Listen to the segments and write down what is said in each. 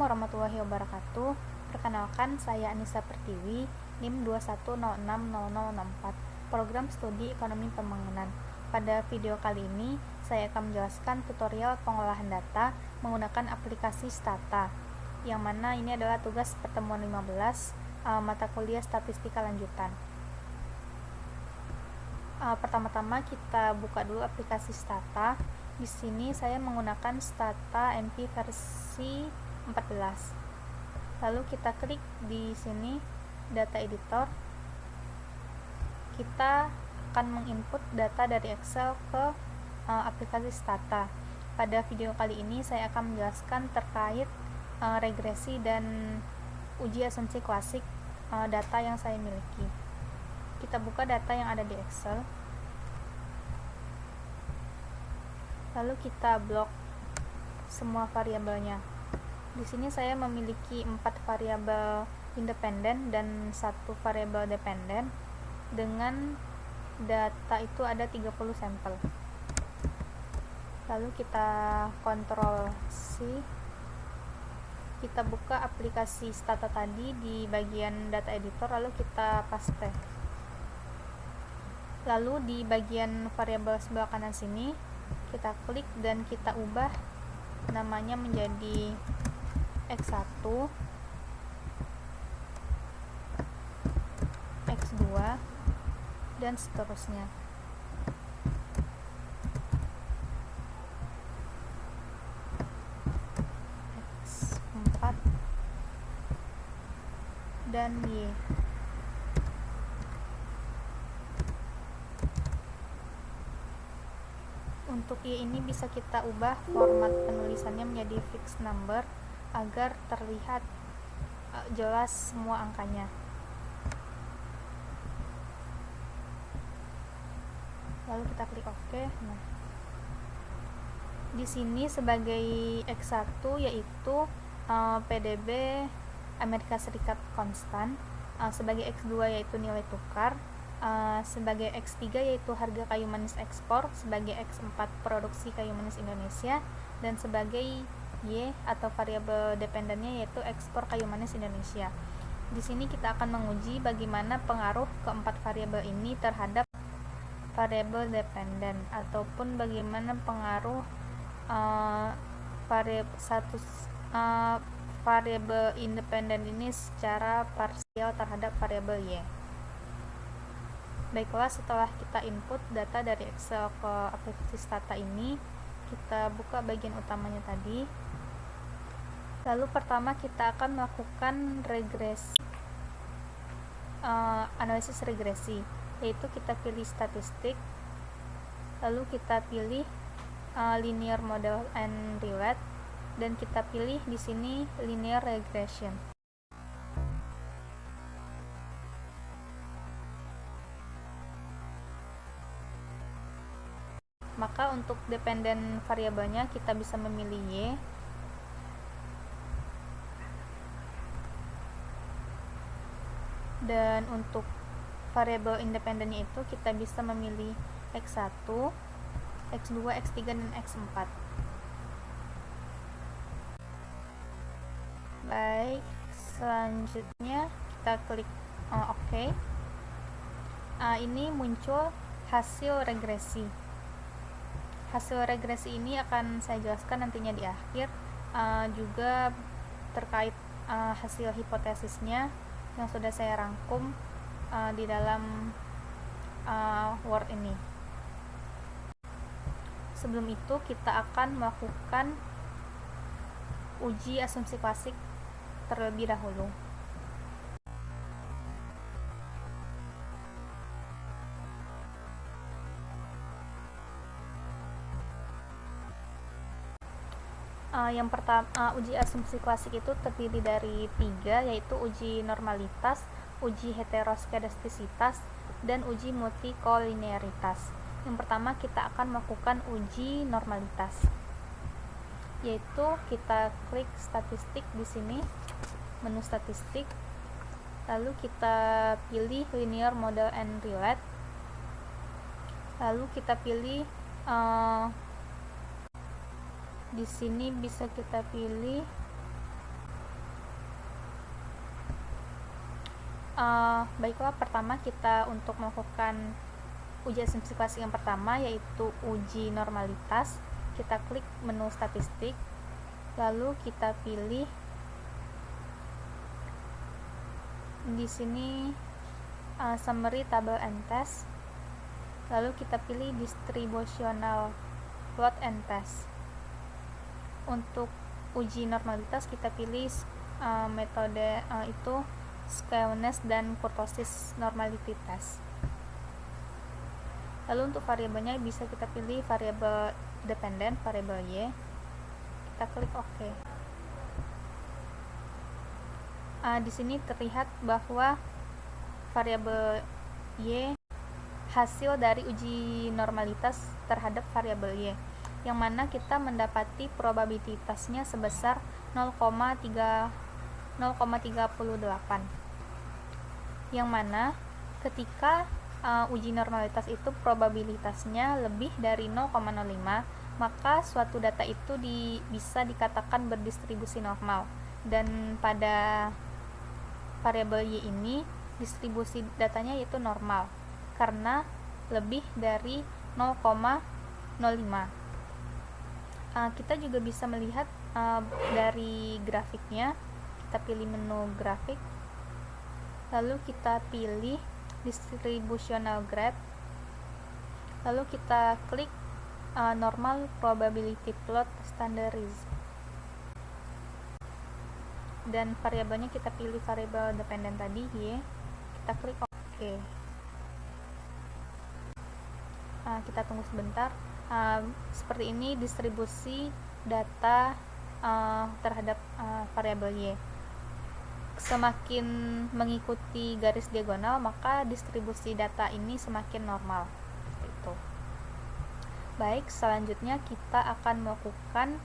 Assalamualaikum warahmatullahi wabarakatuh. Perkenalkan, saya Anissa Pertiwi, NIM 21060064, Program Studi Ekonomi Pembangunan. Pada video kali ini, saya akan menjelaskan tutorial pengolahan data menggunakan aplikasi Stata, yang mana ini adalah tugas pertemuan 15 mata kuliah statistika lanjutan. Pertama-tama kita buka dulu aplikasi Stata. Di sini saya menggunakan Stata MP versi 14. Lalu kita klik di sini data editor. Kita akan menginput data dari Excel ke aplikasi Stata. Pada video kali ini saya akan menjelaskan terkait regresi dan uji asumsi klasik data yang saya miliki. Kita buka data yang ada di Excel. Lalu kita blok semua variabelnya. Di sini saya memiliki 4 variabel independen dan 1 variabel dependen. Dengan data itu ada 30 sampel. Lalu kita Ctrl C. Kita buka aplikasi Stata tadi di bagian data editor, lalu kita paste. Lalu di bagian variabel sebelah kanan sini kita klik dan kita ubah namanya menjadi X1, X2, dan seterusnya. X4 dan Y. Untuk Y ini bisa kita ubah format penulisannya menjadi fixed number agar terlihat jelas semua angkanya. Lalu kita klik OK. Nah, di sini sebagai X1 yaitu PDB Amerika Serikat konstan, sebagai X2 yaitu nilai tukar, sebagai X3 yaitu harga kayu manis ekspor, sebagai X4 produksi kayu manis Indonesia, dan sebagai Y atau variabel dependennya yaitu ekspor kayu manis Indonesia. Di sini kita akan menguji bagaimana pengaruh keempat variabel ini terhadap variabel dependen, ataupun bagaimana pengaruh variabel independen ini secara parsial terhadap variabel Y. Baiklah, setelah kita input data dari Excel ke aplikasi Stata ini, kita buka bagian utamanya tadi. Lalu pertama kita akan melakukan regresi, analisis regresi, yaitu kita pilih statistik, lalu kita pilih linear model and relate, dan kita pilih di sini linear regression. Maka untuk dependen variabelnya kita bisa memilih Y. Dan untuk variabel independennya itu kita bisa memilih X1, X2, X3, dan X4. Baik, selanjutnya kita klik OK. Ini muncul hasil regresi. Hasil regresi ini akan saya jelaskan nantinya di akhir, juga terkait hasil hipotesisnya yang sudah saya rangkum di dalam Word ini. Sebelum itu kita akan melakukan uji asumsi klasik terlebih dahulu. Yang pertama, uji asumsi klasik itu terdiri dari 3, yaitu uji normalitas, uji heteroskedastisitas, dan uji multikolinearitas. Yang pertama kita akan melakukan uji normalitas, yaitu kita klik statistik di sini, menu statistik, lalu kita pilih linear model and relate, lalu kita pilih di sini bisa kita pilih Baiklah, pertama kita untuk melakukan uji asumsi klasik yang pertama, yaitu uji normalitas. Kita klik menu statistik, lalu kita pilih di sini summary table and test, lalu kita pilih distributional plot and test. Untuk uji normalitas kita pilih metode itu skewness dan kurtosis normality test. Lalu untuk variabelnya bisa kita pilih variabel dependent, variabel Y. Kita klik OK. Di sini terlihat bahwa variabel Y hasil dari uji normalitas terhadap variabel Y, yang mana kita mendapati probabilitasnya sebesar 0,38, yang mana ketika uji normalitas itu probabilitasnya lebih dari 0,05, maka suatu data itu bisa dikatakan berdistribusi normal, dan pada variabel Y ini distribusi datanya yaitu normal karena lebih dari 0,05. Kita juga bisa melihat dari grafiknya. Kita pilih menu grafik, lalu kita pilih distributional graph, lalu kita klik normal probability plot standardized, dan variabelnya kita pilih variabel dependent tadi Y. Kita klik OK. Kita tunggu sebentar. Seperti ini distribusi data terhadap variabel Y. Semakin mengikuti garis diagonal, maka distribusi data ini semakin normal. Itu. Baik, selanjutnya kita akan melakukan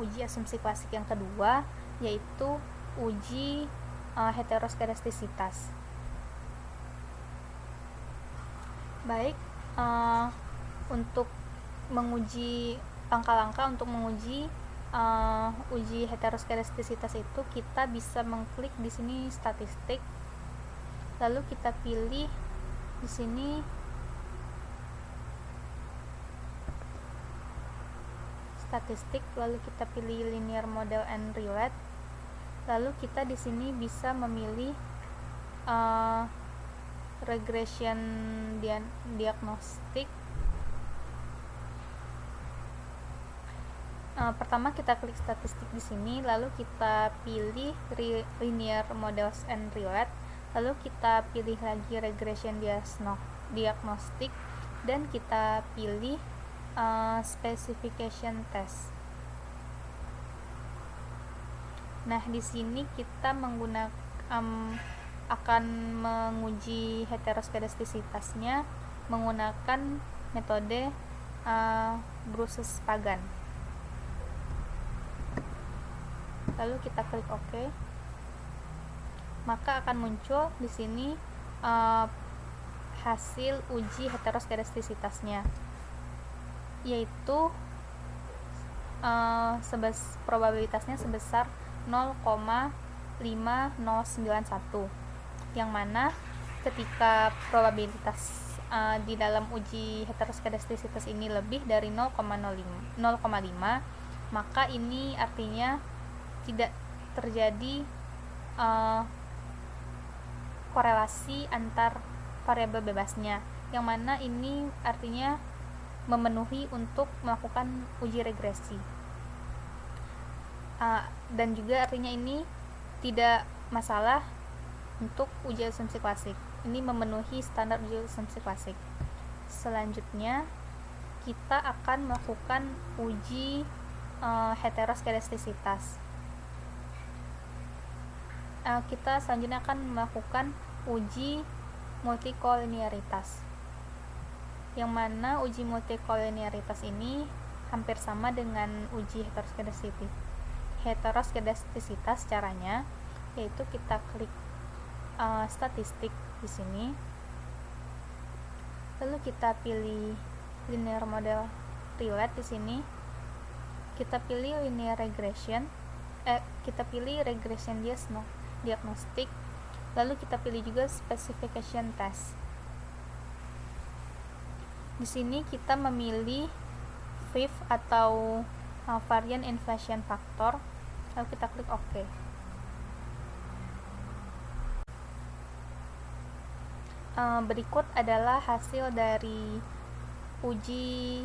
uji asumsi klasik yang kedua, yaitu uji heteroskedastisitas. Baik, untuk menguji langkah-langkah untuk menguji uji heteroskedastisitas itu, kita bisa mengklik di sini statistik, lalu kita pilih di sini statistik, lalu kita pilih linear model and relate, lalu kita di sini bisa memilih regression diagnostik. Pertama kita klik statistik di sini, lalu kita pilih linear models and relate, lalu kita pilih lagi regression diagnostik, dan kita pilih specification test. Nah, di sini kita akan menguji heteroskedastisitasnya menggunakan metode Bruce-Pagan. Lalu kita klik OK, maka akan muncul di sini hasil uji heteroskedastisitasnya, yaitu probabilitasnya sebesar 0,5091, yang mana ketika probabilitas di dalam uji heteroskedastisitas ini lebih dari 0,5, maka ini artinya tidak terjadi korelasi antar variabel bebasnya, yang mana ini artinya memenuhi untuk melakukan uji regresi, dan juga artinya ini tidak masalah untuk uji asumsi klasik. Ini memenuhi standar uji asumsi klasik. Selanjutnya kita akan melakukan uji heteroskedastisitas. Kita selanjutnya akan melakukan uji multikolinearitas, yang mana uji multikolinearitas ini hampir sama dengan uji heteroskedastisitas. Caranya yaitu kita klik statistik di sini, lalu kita pilih linear model relate di sini, kita pilih linear regression, kita pilih regression diagnostik, Lalu kita pilih juga specification test. Di sini kita memilih VIF atau varian inflation factor, lalu kita klik OK. Berikut adalah hasil dari uji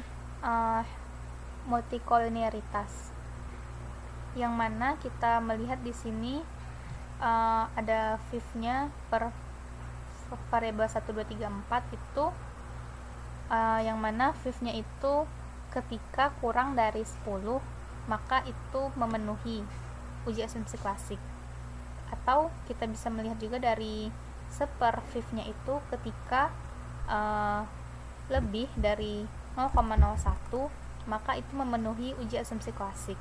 multikoliniaritas, yang mana kita melihat di sini ada VIF-nya per variabel 1, 2, 3, 4 itu yang mana VIF-nya itu ketika kurang dari 10 maka itu memenuhi uji asumsi klasik, atau kita bisa melihat juga dari seper VIF-nya itu ketika lebih dari 0,01 maka itu memenuhi uji asumsi klasik.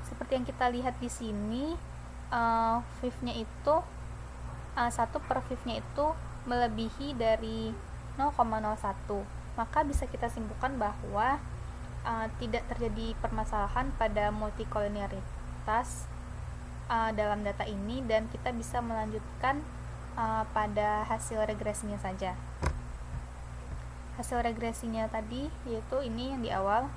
Seperti yang kita lihat di sini, VIF-nya itu 1 per VIF-nya itu melebihi dari 0,01, maka bisa kita simpulkan bahwa tidak terjadi permasalahan pada multikoliniaritas dalam data ini, dan kita bisa melanjutkan pada hasil regresinya saja. Hasil regresinya tadi yaitu ini yang di awal.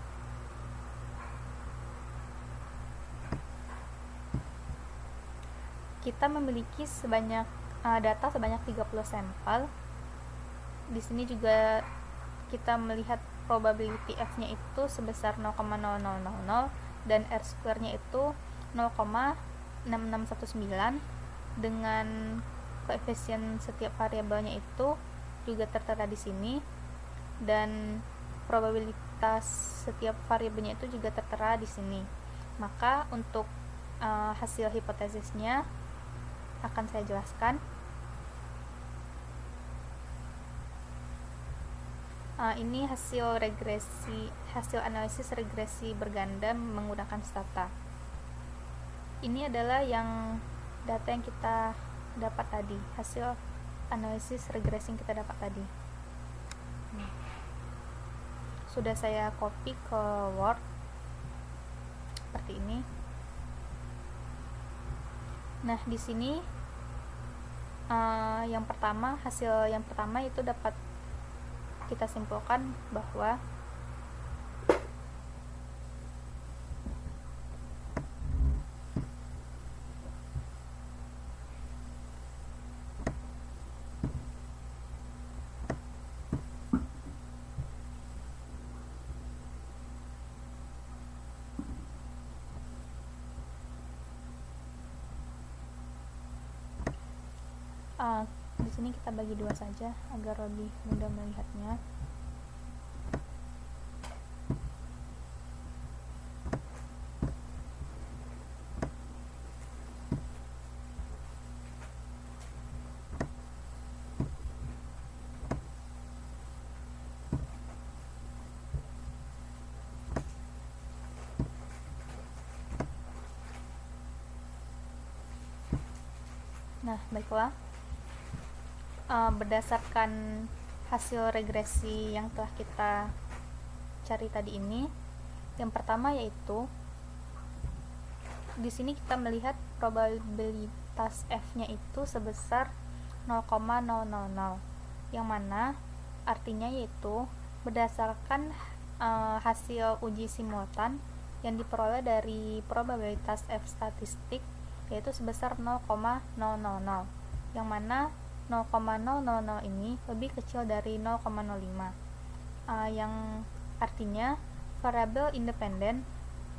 Kita memiliki data sebanyak 30 sampel. Di sini juga kita melihat probability F-nya itu sebesar 0,0000 dan R-square-nya itu 0,6619, dengan koefisien setiap variabelnya itu juga tertera di sini, dan probabilitas setiap variabelnya itu juga tertera di sini. Maka untuk hasil hipotesisnya akan saya jelaskan. Ini hasil analisis regresi berganda menggunakan stata. Ini adalah data yang kita dapat tadi, hasil analisis regresi yang kita dapat tadi. Sudah saya copy ke Word seperti ini. Nah, di sini hasil yang pertama itu dapat kita simpulkan bahwa di sini kita bagi dua saja agar lebih mudah melihatnya. Nah, baiklah. Berdasarkan hasil regresi yang telah kita cari tadi ini, yang pertama yaitu di sini kita melihat probabilitas F-nya itu sebesar 0,000, yang mana artinya yaitu berdasarkan hasil uji simultan yang diperoleh dari probabilitas F statistik yaitu sebesar 0,000, yang mana 0,000 ini lebih kecil dari 0,05, yang artinya variabel independen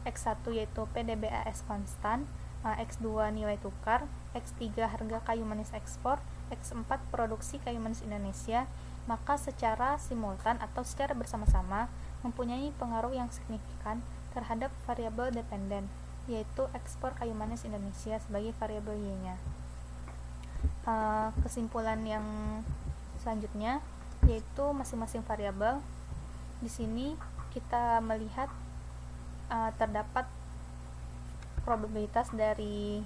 X1 yaitu PDB-AS konstan, X2 nilai tukar, X3 harga kayu manis ekspor, X4 produksi kayu manis Indonesia, maka secara simultan atau secara bersama-sama mempunyai pengaruh yang signifikan terhadap variabel dependen yaitu ekspor kayu manis Indonesia sebagai variabel Y-nya. Kesimpulan yang selanjutnya yaitu masing-masing variabel. Di sini kita melihat terdapat probabilitas dari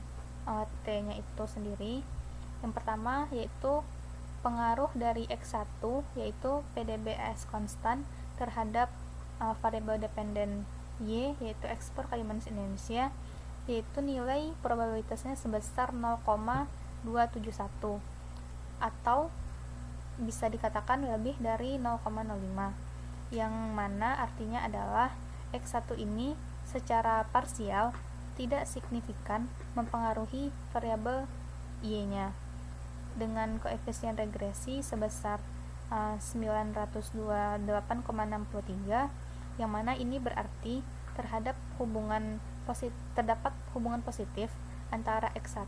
T-nya itu sendiri. Yang pertama yaitu pengaruh dari X1 yaitu PDB-AS konstan terhadap variabel dependen Y yaitu ekspor kayu manis Indonesia, yaitu nilai probabilitasnya sebesar 0,00001. 0,271 atau bisa dikatakan lebih dari 0,05, yang mana artinya adalah X1 ini secara parsial tidak signifikan mempengaruhi variabel Y-nya dengan koefisien regresi sebesar 928,63, yang mana ini berarti terdapat hubungan positif antara X1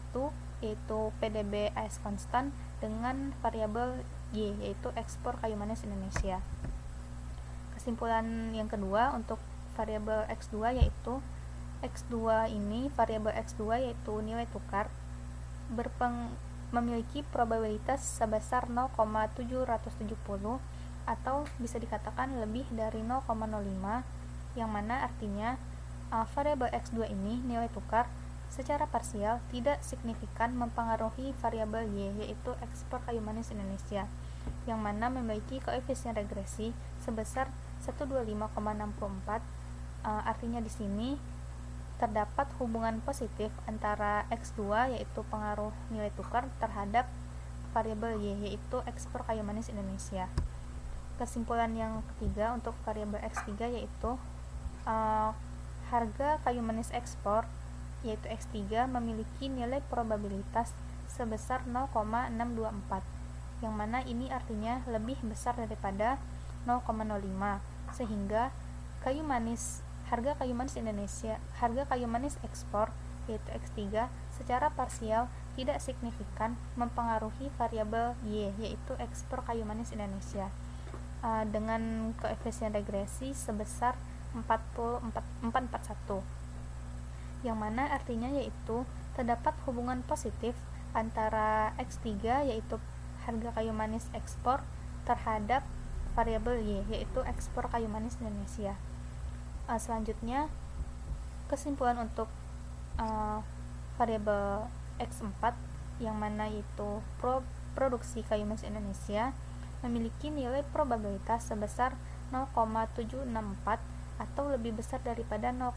yaitu PDB AS konstan dengan variabel Y yaitu ekspor kayu manis Indonesia. Kesimpulan yang kedua untuk variabel X2 yaitu X2 ini, variabel X2 yaitu nilai tukar memiliki probabilitas sebesar 0,770 atau bisa dikatakan lebih dari 0,05, yang mana artinya variabel X2 ini, nilai tukar, secara parsial tidak signifikan mempengaruhi variabel Y yaitu ekspor kayu manis Indonesia, yang mana memiliki koefisien regresi sebesar 125,64. Artinya di sini terdapat hubungan positif antara X2 yaitu pengaruh nilai tukar terhadap variabel Y yaitu ekspor kayu manis Indonesia. Kesimpulan yang ketiga untuk variabel X3 yaitu harga kayu manis ekspor yaitu X3 memiliki nilai probabilitas sebesar 0,624, yang mana ini artinya lebih besar daripada 0,05, sehingga harga kayu manis ekspor yaitu X3 secara parsial tidak signifikan mempengaruhi variabel Y yaitu ekspor kayu manis Indonesia dengan koefisien regresi sebesar 441, yang mana artinya yaitu terdapat hubungan positif antara X3 yaitu harga kayu manis ekspor terhadap variabel Y yaitu ekspor kayu manis Indonesia. Selanjutnya kesimpulan untuk variabel X4 yang mana yaitu produksi kayu manis Indonesia memiliki nilai probabilitas sebesar 0,764 atau lebih besar daripada 0,05.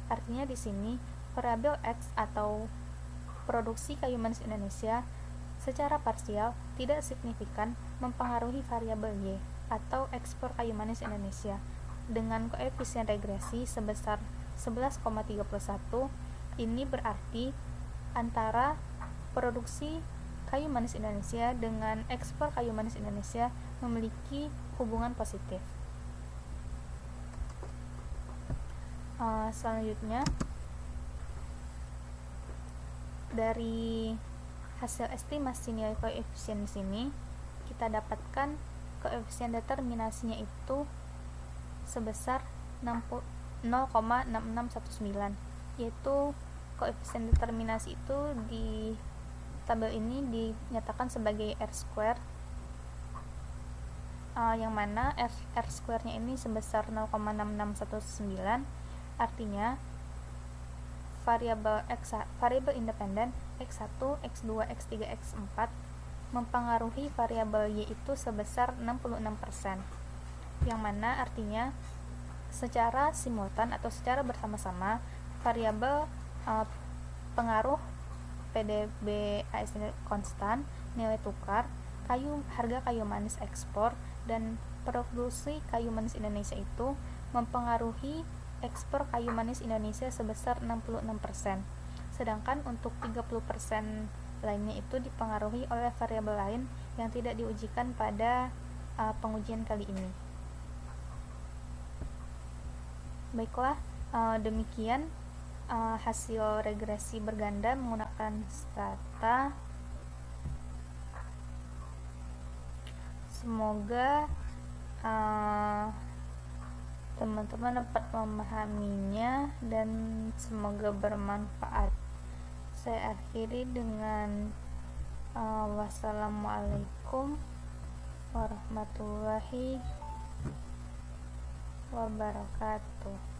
Artinya di sini variabel X atau produksi kayu manis Indonesia secara parsial tidak signifikan mempengaruhi variabel Y atau ekspor kayu manis Indonesia dengan koefisien regresi sebesar 11,31. Ini berarti antara produksi kayu manis Indonesia dengan ekspor kayu manis Indonesia memiliki hubungan positif. Selanjutnya dari hasil estimasi nilai koefisien di sini kita dapatkan koefisien determinasinya itu sebesar 0,6619, yaitu koefisien determinasi itu di tabel ini dinyatakan sebagai R-square, yang mana R-square-nya ini sebesar 0,6619. Artinya variabel independen X1, X2, X3, X4 mempengaruhi variabel Y itu sebesar 66%, yang mana artinya secara simultan atau secara bersama-sama variabel pengaruh PDB AS konstan, nilai tukar, harga kayu manis ekspor, dan produksi kayu manis Indonesia itu mempengaruhi ekspor kayu manis Indonesia sebesar 66%. Sedangkan untuk 30% lainnya itu dipengaruhi oleh variabel lain yang tidak diujikan pada pengujian kali ini. Baiklah, demikian hasil regresi berganda menggunakan stata. Semoga teman-teman dapat memahaminya dan semoga bermanfaat. Saya akhiri dengan wassalamualaikum warahmatullahi wabarakatuh.